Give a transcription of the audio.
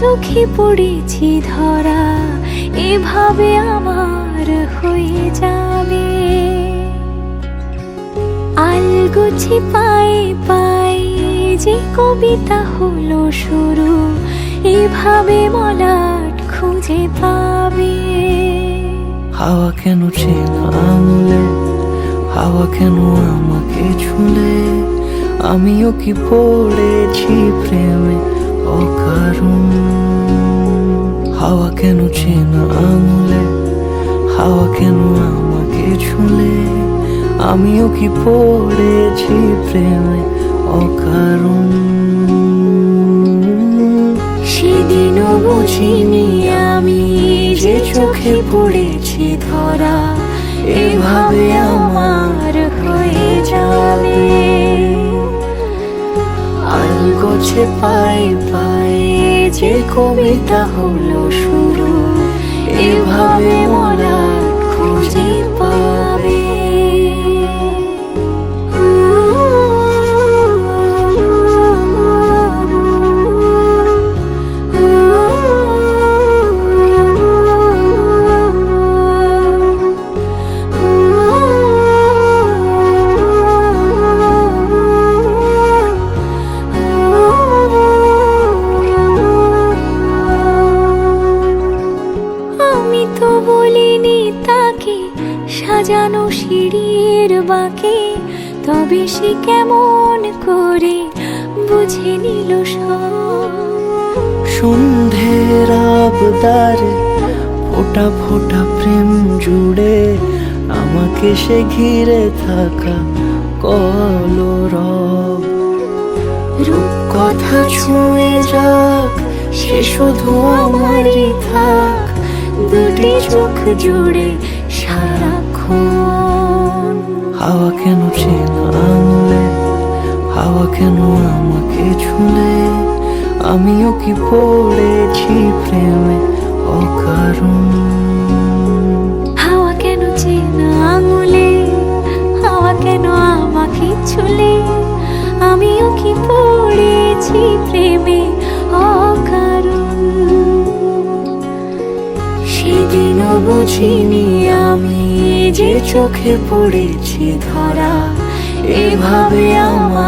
চোখে পড়েছি ধরা, এভাবে আমার হয়ে যাবে। আলগোছে পায়ে পায়ে যে কবিতা হলো শুরু, এভাবে মলাট খুঁজে পাবে। হাওয়া কেন চেনা আঙুলে, হাওয়া কেন আমাকে ছুলে, আমিও কি পড়েছি প্রেমে অকারণ। হাওয়া কেন চেনা আঙুলে, হাওয়া কেন আমাকে ছুলে, আমিও কি পড়েছি প্রেমে অকারণ। সেদিনও বুঝিনি আমি যে চোখে পড়েছি ধরা, এভাবে আমার হয়ে যাবে। আলগোছে পায়ে পায়ে যে কবিতা হলো শুরু, এভাবে মলাট খুঁজে পাবে। আমি তো বলিনি তাকে সাজানো সিঁড়ির বাঁকে, তবে সে কেমন করে বুঝে নিল সব। সন্ধ্যের আবদারে ফোটা ফোটা প্রেম জুড়ে, আমাকে সে ঘিরে থাকা কলরব। রূপকথা ছুঁয়ে যাক, সে শুধু আমারই থাক, দুটি চোখ জুড়ে সারাক্ষণ। হাওয়া কেন চেনা আঙুলে, হাওয়া কেন আমাকে ছুলে, আমিও কি পড়েছি প্রেমে অকারণ। হাওয়া কেন চেনা আঙুলে, হাওয়া কেন আমাকে ছুলে, আমিও কি পড়েছি প্রেমে অকারণ। সেদিনও বুঝিনি আমি যে চোখে পড়েছি ধরা, এভাবে আমার